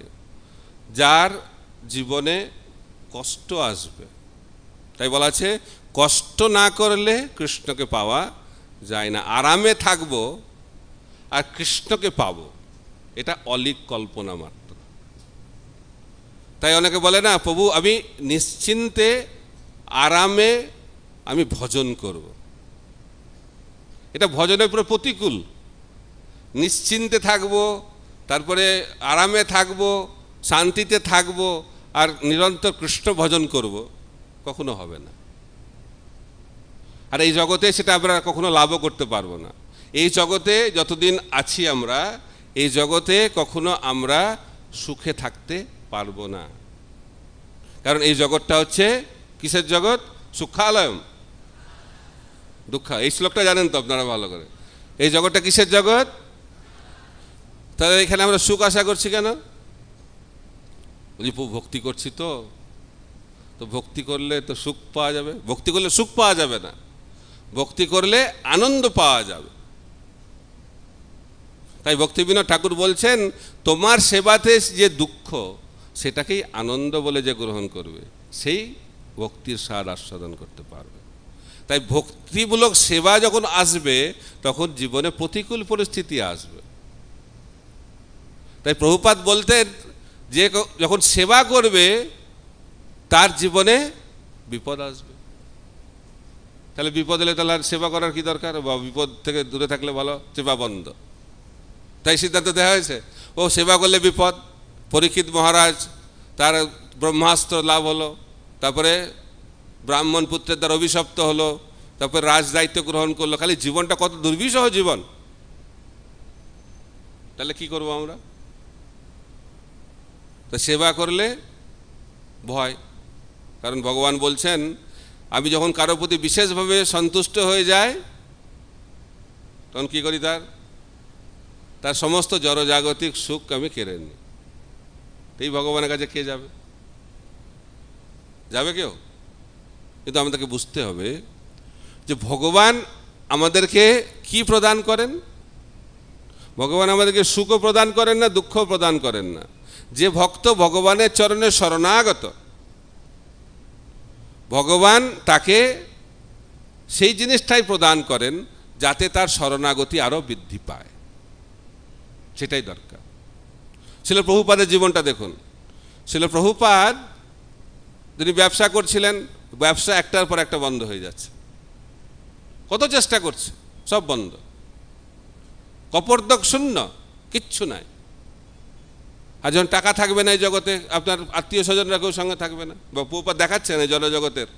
যার জীবনে কষ্ট আসবে। তাই বলা আছে কষ্ট না করলে কৃষ্ণকে পাওয়া যায় না। আরামে থাকবো আর কৃষ্ণকে পাবো, এটা অলীক কল্পনা মাত্র। তাই অনেকে বলে না, প্রভু আমি নিশ্চিন্তে আরামে আমি ভজন করব। এটা ভজনের পুরো প্রতিকূল। নিশ্চিন্তে থাকবো, তারপরে আরামে থাকবো, শান্তিতে থাকবো, আর নিরন্তর কৃষ্ণ ভজন করব, কখনো হবে না। আর এই জগতে সেটা আমরা কখনো লাভও করতে পারবো না। এই জগতে যতদিন আছি আমরা, এই জগতে কখনো আমরা সুখে থাকতে পারবো না। কারণ এই জগৎটা হচ্ছে কিসের জগৎ? সুখালয়ম দুঃখ। এই শ্লোকটা জানেন তো আপনারা ভালো করে। এই জগৎটা কিসের জগৎ? তাহলে এখানে আমরা সুখ আশা করছি কেন? বলি ভক্তি করছি তো ভক্তি করলে তো সুখ পাওয়া যাবে। ভক্তি করলে সুখ পাওয়া যাবে না, ভক্তি করলে আনন্দ পাওয়া যাবে। তাই ভক্তিবিনোদ ঠাকুর বলছেন, তোমার সেবাতে যে দুঃখ সেটাকেই আনন্দ বলে যে গ্রহণ করবে, সেই ভক্তির স্বাদ আস্বাদন করতে পারবে। তাই ভক্তিমূলক সেবা যখন আসবে তখন জীবনে প্রতিকূল পরিস্থিতি আসবে। তাই প্রভুপাদ বলতেন যে যখন সেবা করবে তার জীবনে বিপদ আসবে। তাহলে বিপদ এলে তাহলে আর সেবা করার কি দরকার? বা বিপদ থেকে দূরে থাকলে ভালো, সেবা বন্ধ। তাই সিদ্ধান্ত দেওয়া হয়েছে, ও সেবা করলে বিপদ। পরীক্ষিত মহারাজ তার ব্রহ্মাস্ত্র লাভ হলো, তারপরে ব্রাহ্মণ পুত্রের দ্বারা অভিশপ্ত হলো, তারপরে রাজ দায়িত্ব গ্রহণ করলো। খালি জীবনটা কত দুর্বিষহ জীবন। তাহলে কি করবো আমরা? তো সেবা করলে ভয়। কারণ ভগবান বলছেন, আমি যখন কারো প্রতি বিশেষভাবে সন্তুষ্ট হয়ে যায় তখন কি করি? তার সমস্ত জড়জাগতিক সুখ আমি কেড়ে নিই। এই ভগবানের কাছে কে যাবে? যাবে কেউ? কিন্তু আমাদেরকে বুঝতে হবে যে ভগবান আমাদেরকে কি প্রদান করেন। ভগবান আমাদেরকে সুখও প্রদান করেন না, দুঃখও প্রদান করেন না। যে ভক্ত ভগবানের চরণে শরণাগত, ভগবান তাকে সেই জিনিসটাই প্রদান করেন যাতে তার শরণাগতি আরো বৃদ্ধি পায়। সেটাই দরকার। শিল প্রভুপাদের জীবনটা দেখুন। শিল প্রভুপাদ তিনি ব্যবসা করছিলেন, ব্যবসা একটার পর একটা বন্ধ হয়ে যাচ্ছে। কত চেষ্টা করছে, সব বন্ধ। কপর্দক শূন্য, কিচ্ছু নাই। আর যখন টাকা থাকবে না এই জগতে, আপনার আত্মীয় স্বজনরা কেউ সঙ্গে থাকবে না। বা প্রভুপাদ দেখাচ্ছেন এই জনজগতের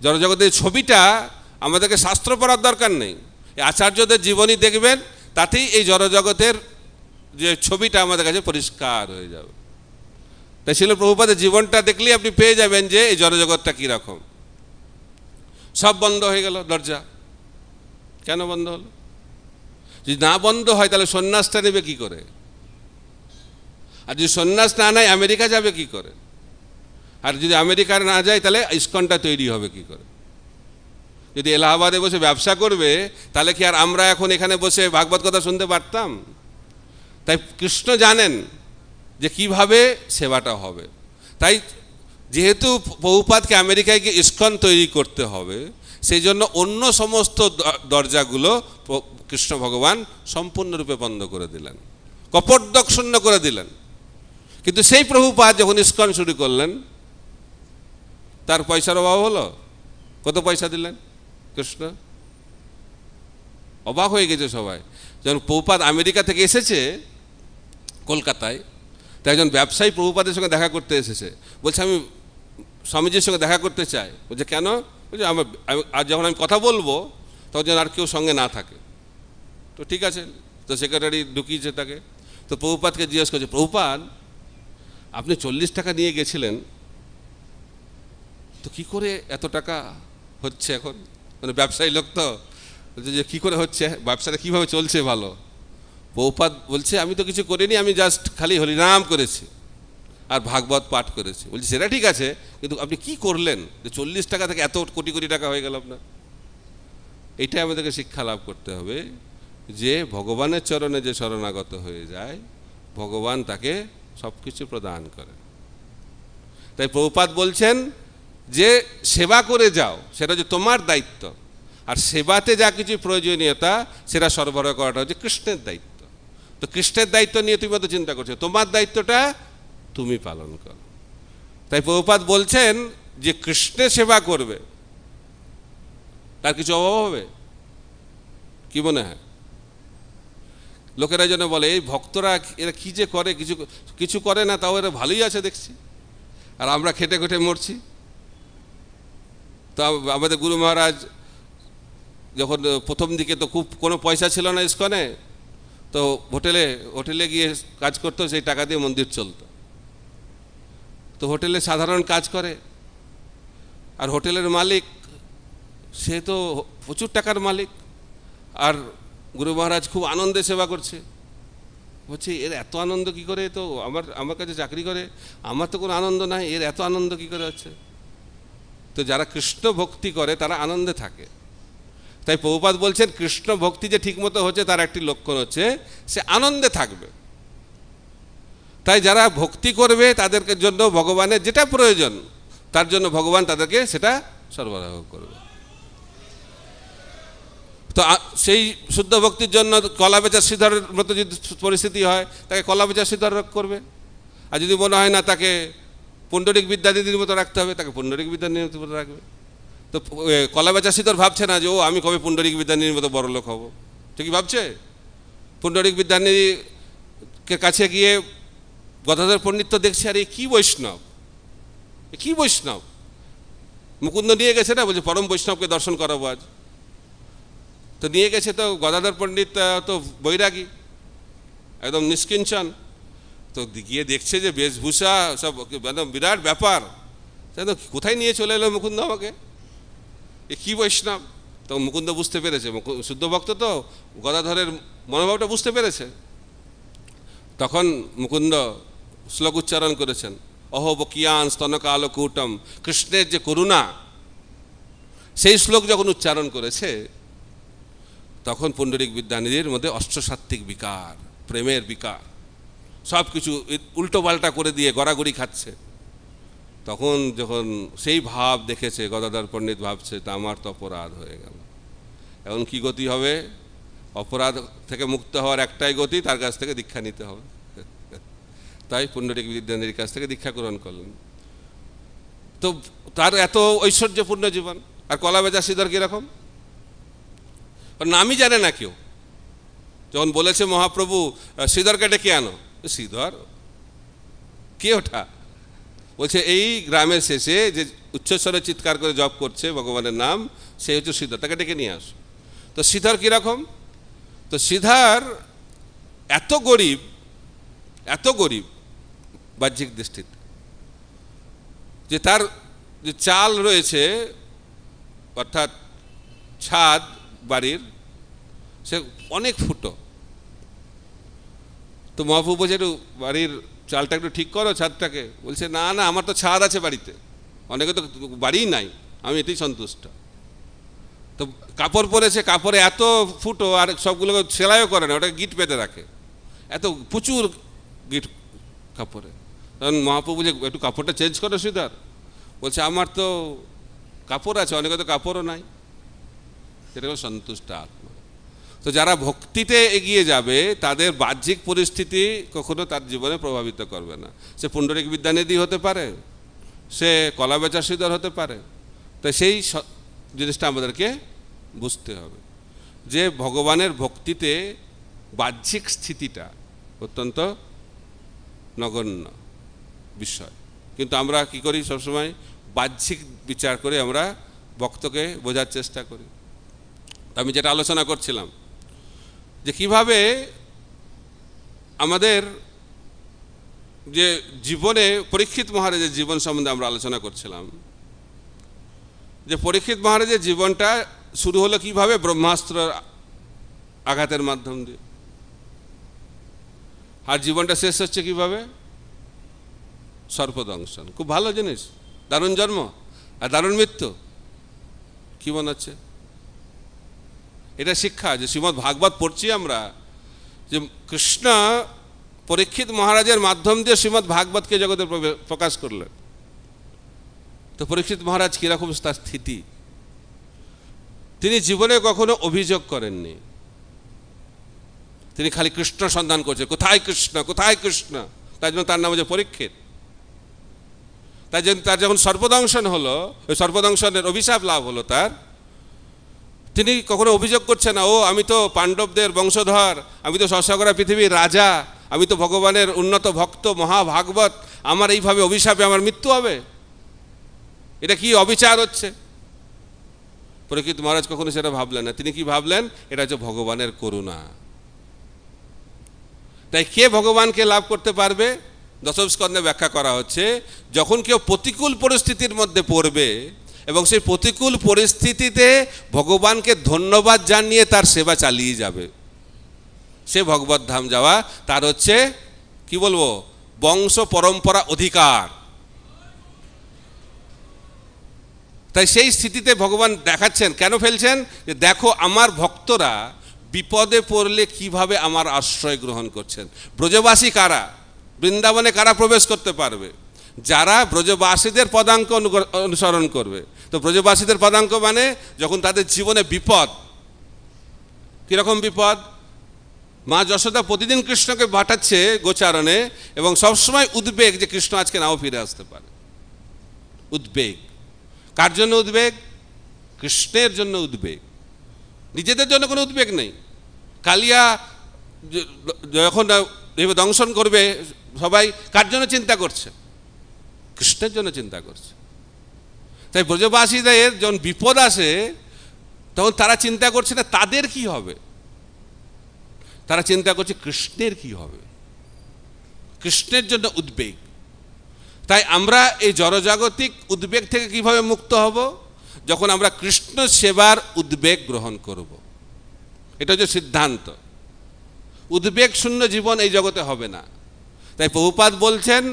জড়জগতের ছবিটা আমাদেরকে শাস্ত্র পড়ার দরকার নেই, এই আচার্যদের জীবনী দেখবেন, তাতেই এই জড়জগতের যে ছবিটা আমাদের কাছে পরিষ্কার হয়ে যাবে। তাই শিল প্রভুপাদের জীবনটা দেখলেই আপনি পেয়ে যাবেন যে এই জড়জগৎটা কীরকম। সব বন্ধ হয়ে গেল দরজা, কেন বন্ধ হলো? যদি না বন্ধ হয় তাহলে সন্ন্যাসটা নেবে কি করে? আর যদি সন্ন্যাস না নেয় আমেরিকা যাবে কি করে? আর যদি আমেরিকার না যায় তাহলে ইসকনটা তৈরি হবে কি করে? যদি এলাহাবাদে বসে ব্যবসা করবে তাহলে কি আর আমরা এখন এখানে বসে ভাগবত কথা শুনতে পারতাম? তাই কৃষ্ণ জানেন যে কিভাবে সেবাটা হবে। তাই যেহেতু প্রভুপাদকে আমেরিকায় গিয়ে ইসকন তৈরি করতে হবে, সেই জন্য অন্য সমস্ত দরজাগুলো কৃষ্ণ ভগবান সম্পূর্ণরূপে বন্ধ করে দিলেন, কপটদক্ষণ্য করে দিলেন। কিন্তু সেই প্রভুপাদ যখন ইসকন শুরু করলেন, তার পয়সার অভাব হলো? কত পয়সা দিলেন কৃষ্ণ? অবাক হয়ে গেছে সবাই। যখন প্রভুপাদ আমেরিকা থেকে এসেছে কলকাতায়, তাই একজন ব্যবসায়ী প্রভুপাদের সঙ্গে দেখা করতে এসেছে। বলছে আমি স্বামীজির সঙ্গে দেখা করতে চাই। বলছে কেন? বলছে আর যখন আমি কথা বলবো তখন যেন আর কেউ সঙ্গে না থাকে। তো ঠিক আছে, তো সেক্রেটারি ঢুকিয়েছে তাকে। তো প্রভুপাদকে জিজ্ঞেস করছে, প্রভুপাদ আপনি 40 টাকা নিয়ে গেছিলেন, তো কি করে এত টাকা হচ্ছে এখন? মানে ব্যবসায়ী লোক তো, বলছে যে কী করে হচ্ছে, ব্যবসাটা কীভাবে চলছে ভালো? প্রভুপাদ বলছে আমি তো কিছু করিনি, আমি জাস্ট খালি হরিনাম করেছি আর ভাগবত পাঠ করেছি। বলছি সেটা ঠিক আছে, কিন্তু আপনি কি করলেন যে 40 টাকা থেকে এত কোটি কোটি টাকা হয়ে গেল আপনার? এইটাই আমাদেরকে শিক্ষা লাভ করতে হবে যে ভগবানের চরণে যে শরণাগত হয়ে যায়, ভগবান তাকে সব কিছু প্রদান করে। তাই প্রভুপাদ বলছেন যে সেবা করে যাও, সেটা হচ্ছে তোমার দায়িত্ব, আর সেবাতে যা কিছু প্রয়োজনীয়তা সেটা সরবরাহ করাটা হচ্ছে কৃষ্ণের দায়িত্ব। তো কৃষ্ণের দায়িত্ব নিয়ে তুমি তো চিন্তা করছো, তোমার দায়িত্বটা তুমি পালন করো। তাই প্রভুপাদ বলছেন যে কৃষ্ণের সেবা করবে, তার কিছু অভাব হবে? কি মনে হয়? লোকেরা যেন বলে এই ভক্তরা এরা কি যে করে, কিছু কিছু করে না, তাও এরা ভালোই আছে দেখছি, আর আমরা খেটে খেটে মরছি। তো আমাদের গুরু মহারাজ যখন প্রথম দিকে তো খুব কোনো পয়সা ছিল না ইসকনে, তো হোটেলে গিয়ে কাজ করতো, সেই টাকা দিয়ে মন্দির চলতো। তো হোটেলে সাধারণ কাজ করে, আর হোটেলের মালিক সে তো প্রচুর টাকার মালিক, আর গুরু মহারাজ খুব আনন্দে সেবা করছে। বলছে এর এত আনন্দ কি করে? তো আমার কাছে চাকরি করে, আমার তো কোনো আনন্দ নাই, এর এত আনন্দ কি করে হচ্ছে? তো যারা কৃষ্ণ ভক্তি করে তারা আনন্দে থাকে। তাই প্রভুপাদ বলছেন কৃষ্ণ ভক্তি যে ঠিকমতো হচ্ছে তার একটি লক্ষণ হচ্ছে সে আনন্দে থাকবে। তাই যারা ভক্তি করবে তাদেরকে জন্য ভগবানের যেটা প্রয়োজন, তার জন্য ভগবান তাদেরকে সেটা সরবরাহ করবে। তো সেই শুদ্ধ ভক্তির জন্য কলা বেচা শ্রীধরের মতো যদি পরিস্থিতি হয়, তাকে কলা বেচা শ্রীধর করবে। আর যদি মনে হয় না তাকে পুণ্ডরিক বিদ্যানিধির মতো রাখতে হবে, তাকে পুণ্ডরিক বিদ্যানিধির মতো রাখবে। তো কলা বেচা শ্রীধর ভাবছে না যে ও আমি কবে পুণ্ডরিক বিদ্যানিধির মতো বড় লোক হব, ঠিকই ভাবছে। পুণ্ডরিক বিদ্যানিধিকে কাছে গিয়ে গদাধর পণ্ডিত তো দেখছে, আর এই কী বৈষ্ণব, কী বৈষ্ণব! মুকুন্দ নিয়ে গেছে না, বলছে পরম বৈষ্ণবকে দর্শন করাবো আজ। তো নিয়ে গেছে, তো গদাধর পণ্ডিত তো বৈরাগী, একদম নিষ্কিঞ্চন। তো গিয়ে দেখছে যে বেশভূষা সব একদম বিরাট ব্যাপার, কোথায় নিয়ে চলে এলো মুকুন্দ আমাকে, এ কী বৈষ্ণব! তো মুকুন্দ বুঝতে পেরেছে, শুদ্ধ ভক্ত তো গদাধরের মনোভাবটা বুঝতে পেরেছে। তখন মুকুন্দ শ্লোক উচ্চারণ করেছেন, অহো বকিয়ান স্তনকালকূটম, কৃষ্ণের যে করুণা, সেই শ্লোক যখন উচ্চারণ করেছে তখন পুণ্ডরিক বিদ্যানিধির মধ্যে অষ্টসাত্ত্বিক বিকার, প্রেমের বিকার, সব কিছু উল্টো পাল্টা করে দিয়ে গড়াগড়ি খাচ্ছে। তখন যখন সেই ভাব দেখেছে গদাধর পণ্ডিত ভাবছে তা আমার তো অপরাধ হয়ে গেল, এখন কি গতি হবে? অপরাধ থেকে মুক্ত হওয়ার একটাই গতি, তার কাছ থেকে দীক্ষা নিতে হবে। তাই পুণ্ডরিক বিদ্যানিধির কাছ থেকে দীক্ষা গ্রহণ করলেন। তো তার এত ঐশ্বর্যপূর্ণ জীবন। আর কলা বেচা শ্রীধর কীরকম? নামই জানে না কেউ। যখন বলেছে মহাপ্রভু শ্রীধরকে ডেকে আনো, শ্রীধর কে ওঠা? বলছে এই গ্রামের শেষে যে উচ্চস্বরে চিৎকার করে জপ করছে ভগবানের নাম, সে হচ্ছে শ্রীধর, তাকে ডেকে নিয়ে আসো। তো শ্রীধর কীরকম? তো শ্রীধর এত গরিব বাহ্যিক দৃষ্টিতে, যে তার যে চাল রয়েছে অর্থাৎ ছাদ বাড়ির, সে অনেক ফুটো। তো মহাপ্রভু বলছে একটু বাড়ির চালটা একটু ঠিক করো, ছাদটাকে। বলছে না না, আমার তো ছাদ আছে বাড়িতে, অনেকে তো বাড়িই নাই, আমি এটাই সন্তুষ্ট। তো কাপড় পরেছে, কাপড়ে এত ফুটো, আর সবগুলোকে সেলাইও করে না, ওটাকে গিট পেতে রাখে, এত প্রচুর গিট কাপড়ে। তখন মহাপ্রভু যে একটু কাপড়টা চেঞ্জ করো শ্রীধর। বলছে আমার তো কাপড় আছে, অনেকে তো কাপড়ও নাই। সেটা সন্তুষ্ট আত্মা। তো যারা ভক্তিতে এগিয়ে যাবে তাদের বাহ্যিক পরিস্থিতি কখনো তার জীবনে প্রভাবিত করবে না। সে পুণ্ডরিক বিদ্যানিধি হতে পারে, সে কলা বেচা শ্রীধর হতে পারে। তো সেই জিনিসটা আমাদেরকে বুঝতে হবে যে ভগবানের ভক্তিতে বাহ্যিক স্থিতিটা অত্যন্ত নগণ্য বিষয়, কিন্তু আমরা কি করি সবসময় বাহ্যিক বিচার করে আমরা ভক্তকে বোঝার চেষ্টা করি। তো আমি যেটা আলোচনা করছিলাম যে কিভাবে আমাদের যে জীবনে পরীক্ষিত মহারাজের জীবন সম্বন্ধে আমরা আলোচনা করছিলাম, যে পরীক্ষিত মহারাজের জীবনটা শুরু হলো কিভাবে, ব্রহ্মাস্ত্র আঘাতের মাধ্যম দিয়ে, আর জীবনটা শেষ হচ্ছে কিভাবে, সর্পদংশন। খুব ভালো জিনিস, দারুণ জন্ম আর দারুণ মৃত্যু। কি মনে হচ্ছে? এটা শিক্ষা যে শ্রীমদ্ ভাগবত পড়ছি আমরা, যে কৃষ্ণ পরীক্ষিত মহারাজের মাধ্যম দিয়ে শ্রীমদ্ ভাগবতকে জগতে প্রকাশ করলেন। তো পরীক্ষিত মহারাজ কীরকম তার স্থিতি, তিনি জীবনে কখনো অভিযোগ করেননি, তিনি খালি কৃষ্ণ সন্ধান করছেন, কোথায় কৃষ্ণ কোথায় কৃষ্ণ। তাই জন্য তার নাম হচ্ছে পরীক্ষিত। তাই জন্য তার যখন সর্পদংশন হলো, ওই সর্পদংশনের অভিশাপ লাভ হলো তার, তিনি কখনো অভিযোগ করছেন না, ও আমি তো পাণ্ডবদের বংশধর, আমি তো সসাগরা পৃথিবীর রাজা, আমি তো ভগবানের উন্নত ভক্ত মহাভাগবত, আমার এইভাবে অভিশাপে আমার মৃত্যু হবে, এটা কি অবিচার হচ্ছে। পরীক্ষিত মহারাজ কখনো সেটা ভাবলেন না। তিনি কি ভাবলেন? এটা হচ্ছে ভগবানের করুণা। তাই কে ভগবানকে লাভ করতে পারবে? দশম স্কন্ধে ব্যাখ্যা করা হচ্ছে, যখন কেউ প্রতিকূল পরিস্থিতির মধ্যে পড়বে এবং সেই প্রতিকূল পরিস্থিতিতে ভগবানকে ধন্যবাদ জানিয়ে তার সেবা চালিয়ে যাবে, সে ভগবত ধাম যাওয়া তার হচ্ছে কি বলবো, বংশ পরম্পরা অধিকার। তাই সেই স্থিতিতে ভগবান দেখাচ্ছেন, কেন ফেলছেন, যে দেখো আমার ভক্তরা বিপদে পড়লে কিভাবে আমার আশ্রয় গ্রহণ করছেন। ব্রজবাসী কারা, বৃন্দাবনে কারা প্রবেশ করতে পারবে? যারা ব্রজবাসীদের পদাঙ্ক অনুসরণ করবে। তো ব্রজবাসীদের পদাঙ্ক মানে যখন তাদের জীবনে বিপদ, কীরকম বিপদ, মা যশোদা প্রতিদিন কৃষ্ণকে পাঠাচ্ছে গোচারণে এবং সবসময় উদ্বেগ যে কৃষ্ণ আজকে নাও ফিরে আসতে পারে। উদ্বেগ কার জন্য উদ্বেগ? কৃষ্ণের জন্য উদ্বেগ, নিজেদের জন্য কোনো উদ্বেগ নেই। কালিয়া যখন দংশন করবে সবাই কার জন্য চিন্তা করছে? কৃষ্ণের জন্য চিন্তা করছে। তাই ব্রজবাসীদের যখন বিপদ আসে তখন তারা চিন্তা করছে না তাদের কি হবে, তারা চিন্তা করছে কৃষ্ণের কি হবে, কৃষ্ণের জন্য উদ্বেগ। তাই আমরা এই জড়জাগতিক উদ্বেগ থেকে কিভাবে মুক্ত হব? যখন আমরা কৃষ্ণ সেবার উদ্বেগ গ্রহণ করব। এটা হচ্ছে সিদ্ধান্ত। উদ্বেগ শূন্য জীবন এই জগতে হবে না। তাই প্রভুপাদ বলছেন,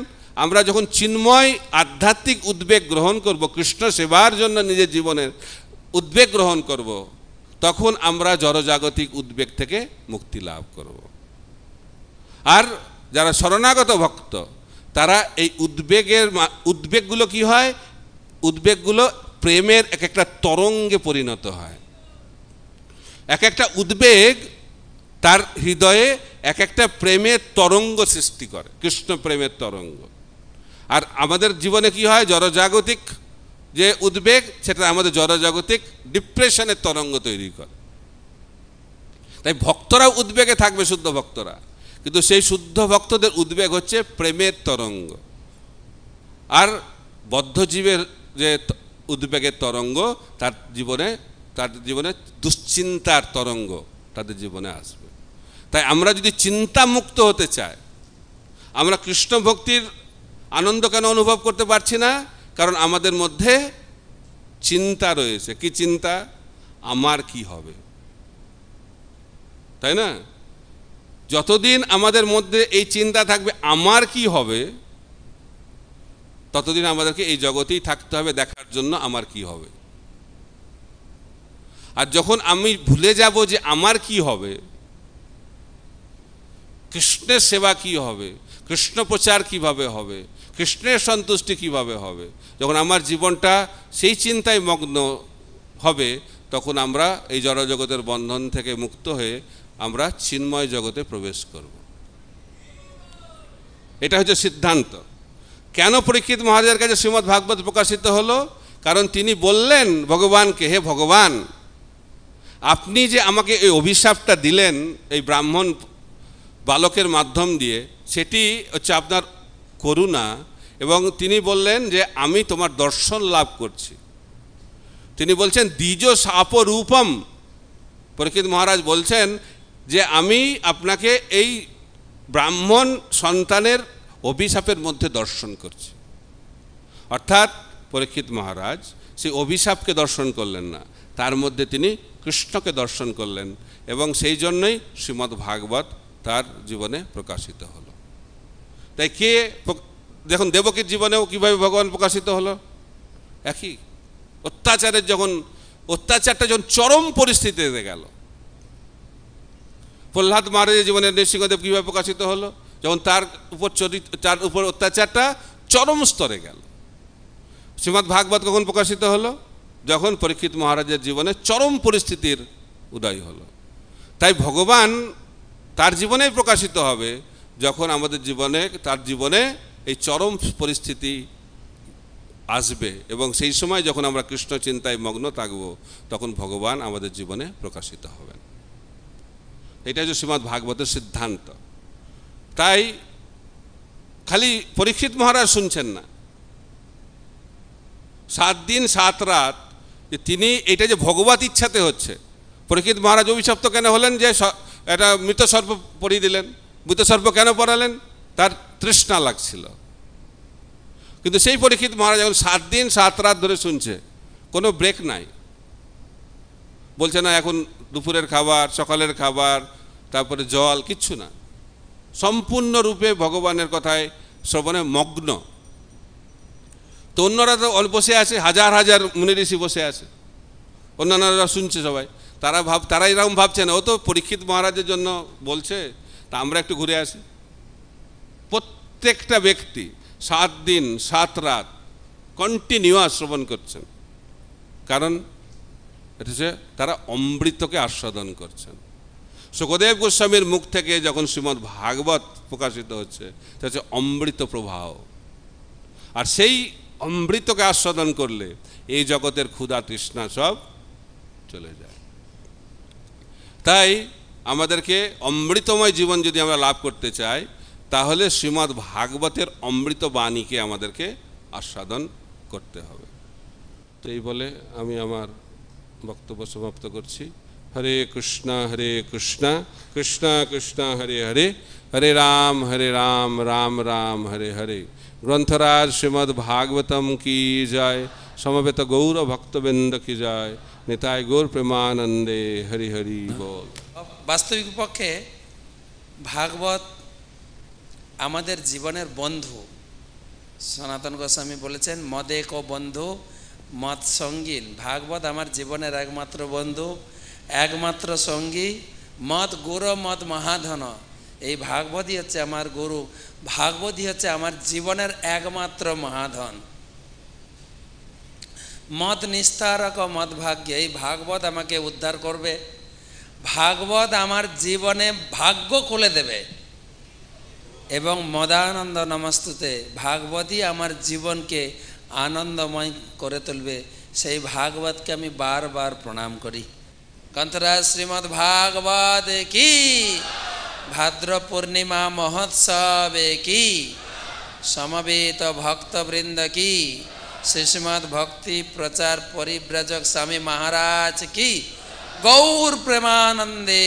আমরা যখন চিন্ময় আধ্যাত্মিক উদ্বেগ গ্রহণ করব, কৃষ্ণ সেবার জন্য নিজের জীবনের উদ্বেগ গ্রহণ করব, তখন আমরা জড়জাগতিক উদ্বেগ থেকে মুক্তি লাভ করব। আর যারা শরণাগত ভক্ত তারা এই উদ্বেগগুলো কি হয়, উদ্বেগগুলো প্রেমের এক একটা তরঙ্গে পরিণত হয়। এক একটা উদ্বেগ তার হৃদয়ে এক একটা প্রেমের তরঙ্গ সৃষ্টি করে, কৃষ্ণ প্রেমের তরঙ্গ। আর আমাদের জীবনে কি হয়, জড়জাগতিক যে উদ্বেগ সেটা আমাদের জড়জাগতিক ডিপ্রেশনের তরঙ্গ তৈরি করে। তাই ভক্তরাও উদ্বেগে থাকবে, শুদ্ধ ভক্তরা, কিন্তু সেই শুদ্ধ ভক্তদের উদ্বেগ হচ্ছে প্রেমের তরঙ্গ। আর বদ্ধজীবের যে উদ্বেগের তরঙ্গ তার জীবনে দুশ্চিন্তার তরঙ্গ তাদের জীবনে আসবে। তাই আমরা যদি চিন্তা মুক্ত হতে চাই, আমরা কৃষ্ণ ভক্তির আনন্দ কেন অনুভব করতে পারছি না? কারণ আমাদের মধ্যে চিন্তা রয়েছে। কি চিন্তা? আমার কি হবে, তাই না? যতদিন আমাদের মধ্যে এই চিন্তা থাকবে আমার কি হবে, ততদিন আমাদেরকে এই জগতেই থাকতে হবে দেখার জন্য আমার কি হবে। আর যখন আমি ভুলে যাব যে আমার কি হবে, কৃষ্ণের সেবা কি হবে, কৃষ্ণ প্রচার কিভাবে হবে, কৃষ্ণের সন্তুষ্টি কিভাবে হবে, যখন আমার জীবনটা সেই চিন্তায় মগ্ন হবে, তখন আমরা এই জড়জগতের বন্ধন থেকে মুক্ত হয়ে আমরা চিন্ময় জগতে প্রবেশ করব। এটা হচ্ছে সিদ্ধান্ত। কেন পরীক্ষিত মহারাজের কাছে শ্রীমদ্ ভাগবত প্রকাশিত হলো? কারণ তিনি বললেন ভগবানকে, হে ভগবান, আপনি যে আমাকে এই অভিশাপটা দিলেন এই ব্রাহ্মণ বালকের মাধ্যম দিয়ে, সেটি হচ্ছে আপনার করুণা। এবং তিনি বললেন যে আমি তোমার দর্শন লাভ করছি। তিনি বলছেন দ্বিজ শাপ রূপম। পরীক্ষিত মহারাজ বলছেন যে আমি আপনাকে এই ব্রাহ্মণ সন্তানের অভিশাপের মধ্যে দর্শন করছি। অর্থাৎ পরীক্ষিত মহারাজ সেই অভিশাপকে দর্শন করলেন না, তার মধ্যে তিনি কৃষ্ণকে দর্শন করলেন, এবং সেই জন্যই শ্রীমদ্ ভাগবত তার জীবনে প্রকাশিত হলো। তাই দেখুন দেবকীর জীবনেও কীভাবে ভগবান প্রকাশিত হলো? একই অত্যাচারটা যখন চরম পরিস্থিতিতে গেল। প্রহ্লাদ মহারাজের জীবনে নৃসিংহদেব কীভাবে প্রকাশিত হলো? যখন তার উপর অত্যাচারটা চরম স্তরে গেল। শ্রীমদ্ ভাগবত কখন প্রকাশিত হলো? যখন পরীক্ষিত মহারাজের জীবনে চরম পরিস্থিতির উদয় হলো। তাই ভগবান তার জীবনেই প্রকাশিত হবে যখন আমাদের জীবনে, তার জীবনে এই চরম পরিস্থিতি আসবে, এবং সেই সময় যখন আমরা কৃষ্ণ চিন্তায় মগ্ন থাকব, তখন ভগবান আমাদের জীবনে প্রকাশিত হবেন। এটা হচ্ছে শ্রীমদ্ ভাগবতের সিদ্ধান্ত। তাই খালি পরীক্ষিত মহারাজ শুনছেন না, 7 দিন 7 রাত যে তিনি, এটা যে ভগবত ইচ্ছাতে হচ্ছে। পরীক্ষিত মহারাজ অভিশপ্ত কেন হলেন? যে এটা মৃত সর্প পরিয়ে দিলেন। মৃত সর্প কেন পড়ালেন? তার তৃষ্ণা লাগছিল। কিন্তু সেই পরীক্ষিত মহারাজ যখন 7 দিন 7 রাত ধরে শুনছে, কোনো ব্রেক নাই, বলছে না এখন দুপুরের খাবার, সকালের খাবার, তারপরে জল, কিচ্ছু না, সম্পূর্ণরূপে ভগবানের কথায় শ্রবণে মগ্ন। তো অন্যরা তো বসে আছে, হাজার হাজার মুনি ঋষি বসে আছে, অন্যান্যরা শুনছে সবাই। তারা এরকম ভাবছে না, ও তো পরীক্ষিত মহারাজের জন্য বলছে, তা আমরা একটু ঘুরে আসি। প্রত্যেকটা ব্যক্তি 7 দিন 7 রাত কন্টিনিউয়াস শ্রবণ করছেন, কারণ এটা হচ্ছে তারা অমৃতকে আস্বাদন করছেন। শুকদেব গোস্বামীর মুখ থেকে যখন শ্রীমদ্ ভাগবত প্রকাশিত হচ্ছে, এটা হচ্ছে অমৃত প্রবাহ। আর সেই অমৃতকে আস্বাদন করলে এই জগতের ক্ষুধা তৃষ্ণা সব চলে যায়। তাই আমাদেরকে অমৃতময় জীবন যদি আমরা লাভ করতে চাই, তাহলে শ্রীমদ্ ভাগবতের অমৃত বাণীকে আমাদেরকে আস্বাদন করতে হবে। তো এই বলে আমি আমার বক্তব্য সমাপ্ত করছি। হরে কৃষ্ণ কৃষ্ণ কৃষ্ণ হরে হরে, হরে রাম রাম রাম হরে হরে। গ্রন্থরাজ শ্রীমদ্ ভাগবতম কি জয়, সমবেত গৌর ভক্তবৃন্দ কি জয়, নিতাই গৌর প্রেমানন্দে হরি হরি বল। বাস্তবিক পক্ষে ভাগবত আমাদের জীবনের বন্ধু। সনাতন গোস্বামী বলেছেন, মদে কো বন্ধু মত সঙ্গীন। ভাগবত আমার জীবনের একমাত্র বন্ধু, একমাত্র সঙ্গী। মত গুরু মত মহাধন। এই ভাগবতই হচ্ছে আমার গুরু, ভাগবতই হচ্ছে আমার জীবনের একমাত্র মহাধন। মত নিস্তারক মত ভাগ্য। এই ভাগবত আমাকে উদ্ধার করবে, ভাগবত আমার জীবনে ভাগ্য খুলে দেবে। এবং মদানন্দ নমস্তুতে, ভাগবতই আমার জীবনকে আনন্দময় করে তুলবে। সেই ভাগবতকে আমি বারবার প্রণাম করি। গ্রন্থরাজ শ্রীমদ্ ভাগবত কি, ভাদ্র পূর্ণিমা মহোৎসবে কি, समवेत भक्त वृंद की, श्रीमद् भक्ति प्रचार परिव्राजक स्वामी महाराज की, गौर प्रेमानंदे।